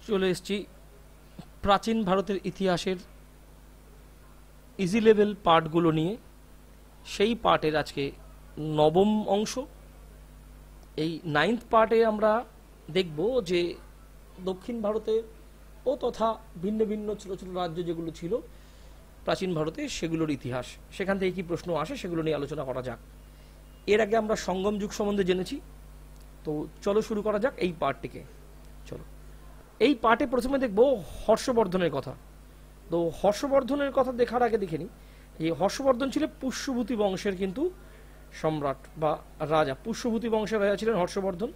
চলে এসেছি প্রাচীন ভারতের ইতিহাসের ইজি লেভেল পার্টগুলো নিয়ে। সেই পার্টের আজকে নবম অংশ। এই 9th পার্টে আমরা দেখব যে দক্ষিণ ভারতে ও তথা ভিন্ন ভিন্ন ছোট ছোট রাজ্য যেগুলো ছিল প্রাচীন ভারতে সেগুলোর ইতিহাস, সেখান থেকে কী প্রশ্ন আসে সেগুলো নিয়ে আলোচনা করা যাক। এর আগে আমরা সঙ্গম যুগ সম্বন্ধে জেনেছি, তো চলো শুরু করা যাক এই পার্টটিকে। চলো, এই পার্টে প্রথমে দেখব হর্ষবর্ধনের কথা। তো হর্ষবর্ধনের কথা দেখার আগে দেখে নিই, এই হর্ষবর্ধন ছিলেন পুষ্যভূতি বংশের কিন্তু সম্রাট বা রাজা। পুষ্যভূতি বংশের রাজা ছিলেন হর্ষবর্ধন,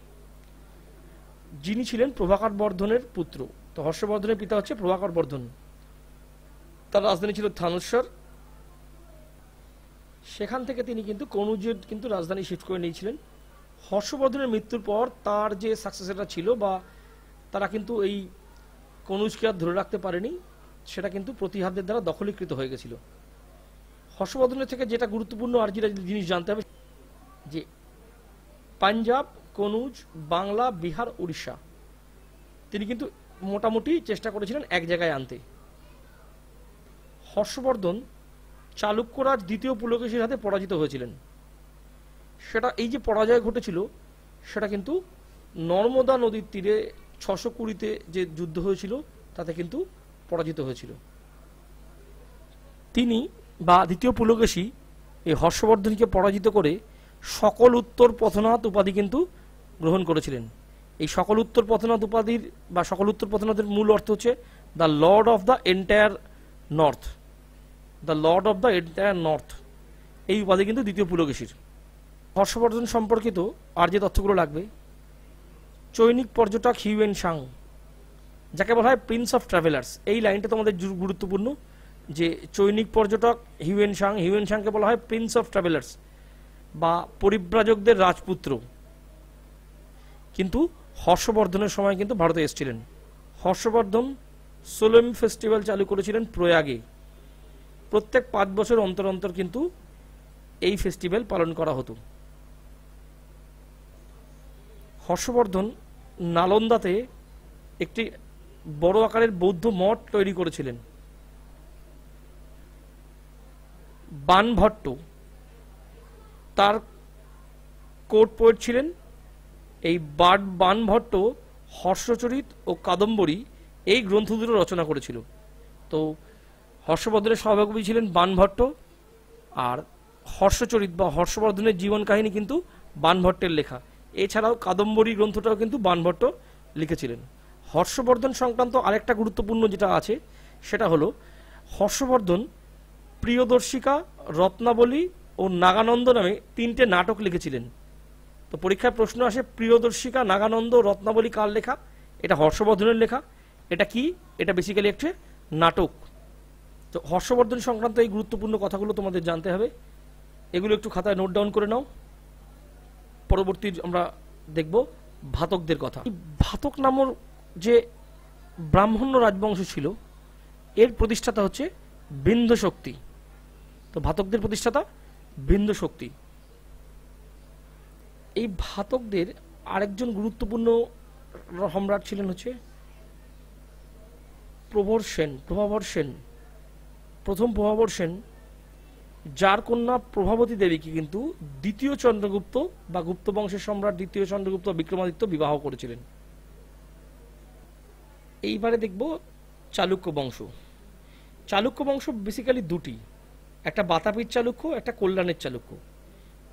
যিনি ছিলেন প্রভাকর বর্ধনের পুত্র। তো হর্ষবর্ধনের পিতা হচ্ছে প্রভাকর বর্ধন। তার রাজধানী ছিল থানেশ্বর। সেখান থেকে তিনি কিন্তু কনৌজের কিন্তু রাজধানী শিফট করে নিয়েছিলেন। হর্ষবর্ধনের মৃত্যুর পর তার যে সাকসেসররা ছিল বা তারা কিন্তু এই কনৌজকে আর ধরে রাখতে পারেনি, সেটা কিন্তু প্রতিহারদের দ্বারা দখলীকৃত হয়ে গেছিল। হর্ষবর্ধনের থেকে যেটা গুরুত্বপূর্ণ আর যেটা জিনিস জানতে হবে, যে পাঞ্জাব, কনৌজ, বাংলা, বিহার, উড়িষ্যা তিনি কিন্তু মোটামুটি চেষ্টা করেছিলেন এক জায়গায় আনতে। হর্ষবর্ধন চালুক্যরাজ দ্বিতীয় পুলকেশীর হাতে পরাজিত হয়েছিলেন। সেটা এই যে পরাজয় ঘটেছিল সেটা কিন্তু নর্মদা নদীর তীরে 620-তে যে যুদ্ধ হয়েছিল তাতে কিন্তু পরাজিত হয়েছিল। তিনি বা দ্বিতীয় পুলকেশী এই হর্ষবর্ধনকে পরাজিত করে সকল উত্তর পথনাথ উপাধি কিন্তু গ্রহণ করেছিলেন। এই সকল উত্তর পথনাথ উপাধির বা সকল উত্তর পথনাথের মূল অর্থ হচ্ছে the Lord of the entire north. The Lord of the entire north এই উপাধি কিন্তু দ্বিতীয় পুলকেশীর। হর্ষবর্ধন সম্পর্কিত আর যে তথ্যগুলো লাগবে, চৈনিক পর্যটক হিউয়েন সাং, যাকে বলা হয় প্রিন্স অফ ট্রাভেলার্স, এই লাইনটা তোমাদের গুরুত্বপূর্ণ। যে চৈনিক পর্যটক হিউয়েন সাংকে বলা হয় প্রিন্স অফ ট্রাভেলার্স বা পরিব্রাজকদের রাজপুত্র। কিন্তু হর্ষবর্ধনের সময় কিন্তু ভারতে এসেছিলেন। হর্ষবর্ধন সোলেম ফেস্টিভ্যাল চালু করেছিলেন প্রয়াগে। প্রত্যেক 5 বছর অন্তর অন্তর কিন্তু এই ফেস্টিভ্যাল পালন করা হতো। হর্ষবর্ধন নালন্দাতে একটি বড় আকারের বৌদ্ধ মঠ তৈরি করেছিলেন। বানভট্ট তার কোর্ট পোয়েট ছিলেন। এই বানভট্ট হর্ষচরিত ও কাদম্বরী এই গ্রন্থ দুটো রচনা করেছিল। তো হর্ষবর্ধনের সহভাগী ছিলেন বানভট্ট, আর হর্ষচরিত বা হর্ষবর্ধনের জীবন কাহিনী কিন্তু বানভট্টের লেখা। এছাড়াও কাদম্বরী গ্রন্থটাও কিন্তু বানভট্ট লিখেছিলেন। হর্ষবর্ধন সংক্রান্ত আরেকটা গুরুত্বপূর্ণ যেটা আছে সেটা হলো হর্ষবর্ধন প্রিয়দর্শিকা, রত্নাবলী ও নাগানন্দ নামে 3টে নাটক লিখেছিলেন। তো পরীক্ষায় প্রশ্ন আসে প্রিয়দর্শিকা, নাগানন্দ, রত্নাবলী কার লেখা? এটা হর্ষবর্ধনের লেখা। এটা কি? এটা বেসিক্যালি একটা নাটক। তো হর্ষবর্ধন সংক্রান্ত এই গুরুত্বপূর্ণ কথাগুলো তোমাদের জানতে হবে, এগুলো একটু খাতায় নোট ডাউন করে নাও। পরবর্তী আমরা দেখব ভাতকদের কথা। ভাতক নামক যে ব্রাহ্মণ্য রাজবংশ ছিল এর প্রতিষ্ঠাতা হচ্ছে বিন্ধ্য শক্তি। তো ভাতকদের প্রতিষ্ঠাতা বিন্ধ্য শক্তি। এই ভাতকদের আরেকজন গুরুত্বপূর্ণ সম্রাট ছিলেন হচ্ছে প্রভাবর সেন। প্রথম প্রভাবর সেন, যার কন্যা প্রভাবতী দেবীকে কিন্তু দ্বিতীয় চন্দ্রগুপ্ত বা গুপ্ত বংশের সম্রাট দ্বিতীয় চন্দ্রগুপ্ত বিক্রমাদিত্য বিবাহ করেছিলেন। এইবারে দেখব চালুক্য বংশ। চালুক্য বংশ বেসিক্যালি দুটি, একটা বাতাপির চালুক্য, একটা কল্যাণের চালুক্য।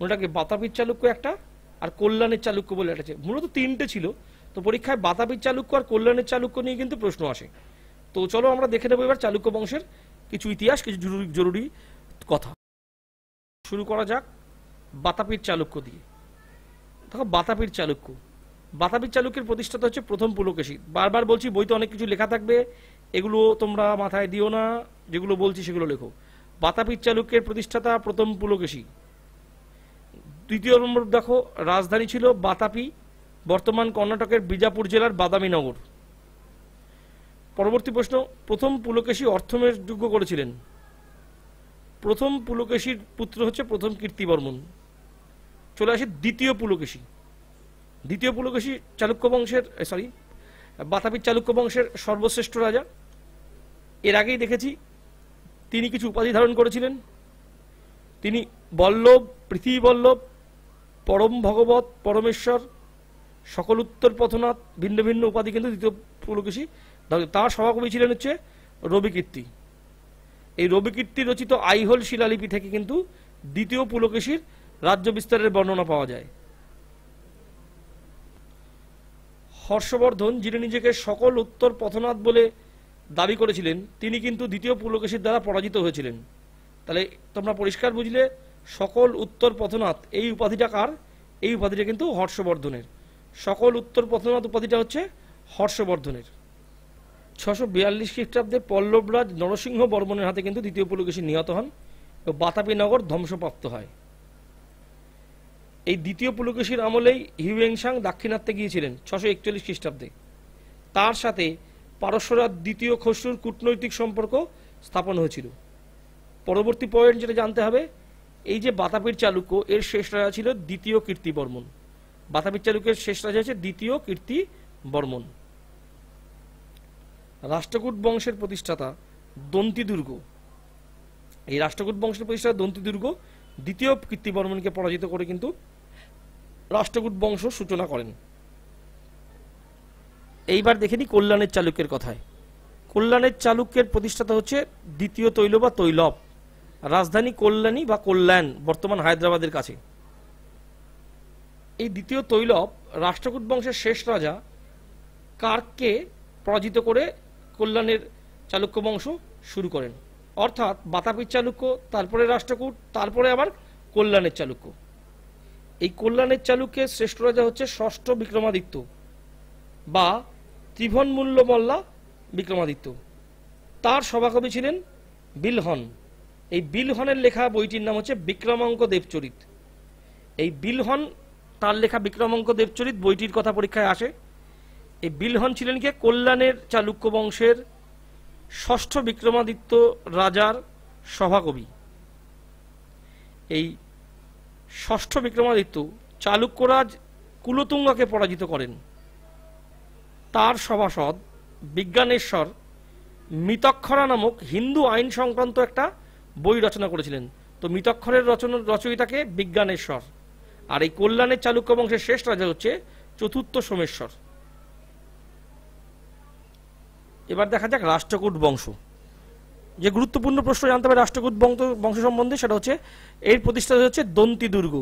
ওটাকে বাতাপির চালুক্য একটা, আর কল্যাণের চালুক্য বলে একটা আছে। মূলত 3টে ছিল। তো পরীক্ষায় বাতাপির চালুক্য আর কল্যাণের চালুক্য নিয়ে কিন্তু প্রশ্ন আসে। তো চলো আমরা দেখে নেবো এবার চালুক্য বংশের কিছু ইতিহাস, কিছু জরুরি কথা। শুরু করা যাক বাতাপির চালুক্য দিয়ে। দেখো বাতাপির চালুক্য, বাতাপির চালুক্যের প্রতিষ্ঠাতা হচ্ছে প্রথম পুলকেশী। বারবার বলছি বইতে অনেক কিছু লেখা থাকবে, এগুলো তোমরা মাথায় দিও না, যেগুলো বলছি সেগুলো লেখো। বাতাপির চালুক্যের প্রতিষ্ঠাতা প্রথম পুলকেশী। দ্বিতীয় নম্বর দেখো, রাজধানী ছিল বাতাপি, বর্তমান কর্ণাটকের বিজাপুর জেলার বাদামীনগর। পরবর্তী প্রশ্ন, প্রথম পুলকেশী অর্থমের যোগ্য করেছিলেন। প্রথম পুলকেশীর পুত্র হচ্ছে প্রথম কীর্তিবর্মন। চলে আসে দ্বিতীয় পুলকেশী। দ্বিতীয় পুলকেশী চালুক্য বংশের বাতাপি চালুক্য বংশের সর্বশ্রেষ্ঠ রাজা। এর আগেই দেখেছি তিনি কিছু উপাধি ধারণ করেছিলেন। তিনি বল্লভ, পৃথিবীবল্লভ, পরম ভগবত, পরমেশ্বর, সকল উত্তর পথনাথ, ভিন্ন ভিন্ন উপাধি কিন্তু দ্বিতীয় পুলকেশী। তার সভাকবি ছিলেন হচ্ছে রবিকীর্তি। এই রবিকীর্তি রচিত আইহোল শিলালিপি থেকে কিন্তু দ্বিতীয় পুলকেশীর রাজ্য বিস্তারের বর্ণনা পাওয়া যায়। হর্ষবর্ধন, যিনি নিজেকে সকল উত্তর পথনাথ বলে দাবি করেছিলেন, তিনি কিন্তু দ্বিতীয় পুলকেশীর দ্বারা পরাজিত হয়েছিলেন। তাহলে তোমরা পরিষ্কার বুঝলে সকল উত্তর পথনাথ এই উপাধিটা কার? এই উপাধিটা কিন্তু হর্ষবর্ধনের। সকল উত্তর পথনাথ উপাধিটা হচ্ছে হর্ষবর্ধনের। 642 খ্রিস্টাব্দে পল্লবরাজ নরসিংহ বর্মনের হাতে কিন্তু দ্বিতীয় পুলকেশী নিহত হন ও বাতাপি নগর ধ্বংসপ্রাপ্ত হয়। এই দ্বিতীয় পুলকেশীর আমলেই হিউয়েংসাং দাক্ষিণাত্যে গিয়েছিলেন 641 খ্রিস্টাব্দে। তার সাথে পারস্যরাজ দ্বিতীয় খসরুর কূটনৈতিক সম্পর্ক স্থাপন হয়েছিল। পরবর্তী পয়েন্ট যেটা জানতে হবে, এই যে বাতাপির চালুক্য, এর শেষ রাজা ছিল দ্বিতীয় কীর্তিবর্মন। বাতাপির চালুক্যের শেষ রাজা হচ্ছে দ্বিতীয় কীর্তিবর্মন। রাষ্ট্রকূট বংশের প্রতিষ্ঠাতা দন্তি দুর্গ, এই রাষ্ট্রকূট বংশের প্রতিষ্ঠাতা দন্তি দুর্গ দ্বিতীয় কীর্তিবর্মনকে পরাজিত করে কিন্তু রাষ্ট্রকূট বংশ সূচনা করেন। এইবার দেখে নিই কল্যাণের চালুক্যের কথায়। কল্যাণের চালুক্যের প্রতিষ্ঠাতা হচ্ছে দ্বিতীয় তৈল বা তৈলব। রাজধানী কল্যাণী বা কল্যাণ, বর্তমান হায়দ্রাবাদের কাছে। এই দ্বিতীয় তৈলব রাষ্ট্রকূট বংশের শেষ রাজা কার্ককে পরাজিত করে কল্যাণের চালুক্য বংশ শুরু করেন। অর্থাৎ বাতাপির চালুক্য, তারপরে রাষ্ট্রকূট, তারপরে আবার কল্যাণের চালুক্য। এই কল্যাণের চালুক্যের শ্রেষ্ঠ রাজা হচ্ছে ষষ্ঠ বিক্রমাদিত্য বা ত্রিভুবনমল্ল মল্লা বিক্রমাদিত্য। তার সভাকবি ছিলেন বিলহন। এই বিলহনের লেখা বইটির নাম হচ্ছে বিক্রমাঙ্ক দেবচরিত। এই বিলহন, তার লেখা বিক্রমাঙ্ক দেবচরিত বইটির কথা পরীক্ষায় আসে। এই বিলহন ছিলেন কি কল্যাণের চালুক্য বংশের ষষ্ঠ বিক্রমাদিত্য রাজার সভাকবি। এই ষষ্ঠ বিক্রমাদিত্য চালুক্যরাজ কুলোতুঙ্গাকে পরাজিত করেন। তার সভাসদ বিজ্ঞানেশ্বর মিতক্ষরা নামক হিন্দু আইন সংক্রান্ত একটা বই রচনা করেছিলেন। তো মিতক্ষরের রচয়িতাকে বিজ্ঞানেশ্বর। আর এই কল্যাণের চালুক্য বংশের শেষ রাজা হচ্ছে চতুর্থ সোমেশ্বর। এবার দেখা যাক রাষ্ট্রকূট বংশ। যে গুরুত্বপূর্ণ প্রশ্ন জানতে হবে রাষ্ট্রকূট বংশ সম্বন্ধে, সেটা হচ্ছে এর প্রতিষ্ঠাতা হচ্ছে দন্তি দুর্গ।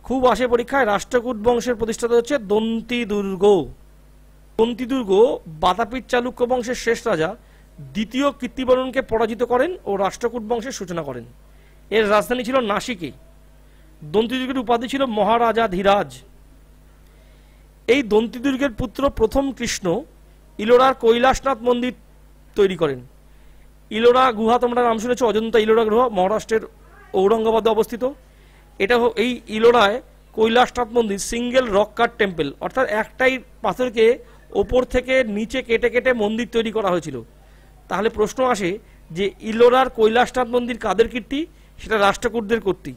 খুব আসে পরীক্ষায়, রাষ্ট্রকূট বংশের প্রতিষ্ঠাতা হচ্ছে দন্তি দুর্গ। দন্তি দুর্গ বাতাপির চালুক্য বংশের শেষ রাজা দ্বিতীয় কীর্তিবর্মনকে পরাজিত করেন ও রাষ্ট্রকূট বংশের সূচনা করেন। এর রাজধানী ছিল নাসিকে। দন্তি দুর্গের উপাধি ছিল মহারাজা ধীরাজ। এই দন্তি দুর্গের পুত্র প্রথম কৃষ্ণ ইলোরার কৈলাসনাথ মন্দির তৈরি করেন। ইলোরা গুহা তোমরা নাম শুনেছ, অজন্তা ইলোরা গুহা মহারাষ্ট্রের ঔরঙ্গাবাদে অবস্থিত। এটা এই ইলোরায় কৈলাসনাথ মন্দির সিঙ্গেল রক কাট টেম্পল, অর্থাৎ একটাই পাথরকে ওপর থেকে নিচে কেটে কেটে মন্দির তৈরি করা হয়েছিল। তাহলে প্রশ্ন আসে যে ইলোরার কৈলাসনাথ মন্দির কাদের কীর্তি? সেটা রাষ্ট্রকূটদের কীর্তি।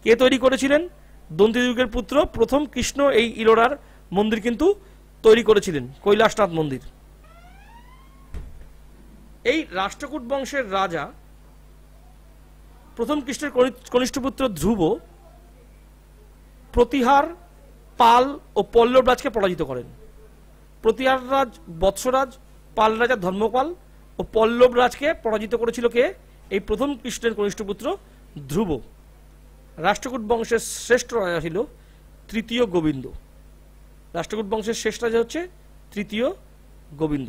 কে তৈরি করেছিলেন? দন্তি দুর্গের পুত্র প্রথম কৃষ্ণ এই ইলোরার মন্দির কিন্তু তৈরি করেছিলেন, কৈলাসনাথ মন্দির। এই রাষ্ট্রকূট বংশের রাজা প্রথম কৃষ্ণের কনিষ্ঠ পুত্র ধ্রুব প্রতিহার, পাল ও পল্লব রাজকে পরাজিত করেন। প্রতিহার রাজ বৎসরাজ, পাল রাজা ধর্মপাল ও পল্লব রাজকে পরাজিত করেছিল কে? এই প্রথম কৃষ্ণের কনিষ্ঠ পুত্র ধ্রুব। রাষ্ট্রকূট বংশের শ্রেষ্ঠ রাজা ছিল তৃতীয় গোবিন্দ। রাষ্ট্রকূট বংশের শেষ রাজা হচ্ছে তৃতীয় গোবিন্দ,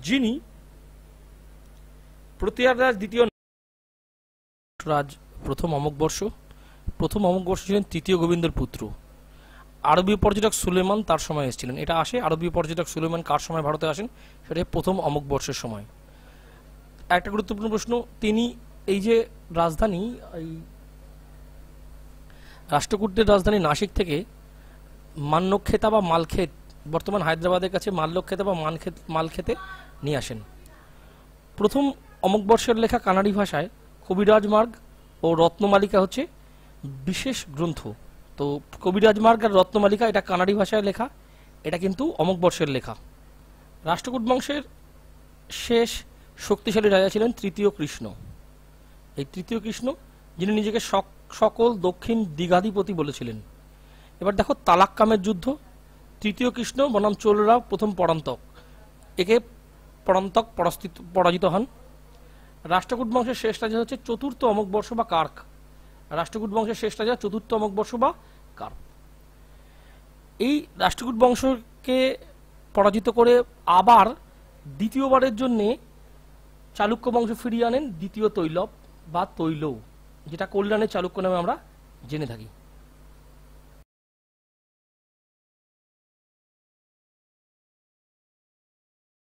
যিনি প্রতিহার রাজ দ্বিতীয় রাজ প্রথম অমোঘবর্ষ ছিলেন তৃতীয় গোবিন্দের পুত্র। আরবীয় পর্যটক সুলেমান তার সময় এসেছিলেন। এটা আসে, আরবীয় পর্যটক সুলেমান কার সময় ভারতে আসেন? সেটা প্রথম অমোঘবর্ষের সময়। একটা গুরুত্বপূর্ণ প্রশ্ন, তিনি এই যে রাজধানী, এই রাষ্ট্রকূটের রাজধানী নাসিক থেকে মান্যক্ষেতা বা মালক্ষেত, বর্তমান হায়দ্রাবাদের কাছে মাল্যক্ষেতা বা মালক্ষেতে নিয়ে আসেন। প্রথম অমোঘবর্ষের লেখা কানাড়ি ভাষায় কবিরাজ মার্গ ও রত্নমালিকা হচ্ছে বিশেষ গ্রন্থ। তো কবিরাজ মার্গ আর রত্নমালিকা এটা কানাড়ি ভাষায় লেখা, এটা কিন্তু অমোঘবর্ষের লেখা। রাষ্ট্রকূট বংশের শেষ শক্তিশালী রাজা ছিলেন তৃতীয় কৃষ্ণ। এই তৃতীয় কৃষ্ণ যিনি নিজেকে সকল দক্ষিণ দিগাধিপতি বলেছিলেন। এবার দেখো তালাক্কামের যুদ্ধ। তৃতীয় কৃষ্ণ বনাম চোলরাও প্রথম পরান্তক, একে পরান্তক পরাজিত হন। রাষ্ট্রকূট বংশের শেষ রাজা হচ্ছে চতুর্থ অমোঘ বর্ষ বা কার্ক। রাষ্ট্রকূট বংশের শেষ রাজা চতুর্থ অমোঘ বর্ষ বা কার্ক। এই রাষ্ট্রকূট বংশকে পরাজিত করে আবার দ্বিতীয়বারের জন্য চালুক্য বংশ ফিরিয়ে আনেন দ্বিতীয় তৈলব বা তৈলও, যেটা কল্যাণের চালুক্য নামে আমরা জেনে থাকি।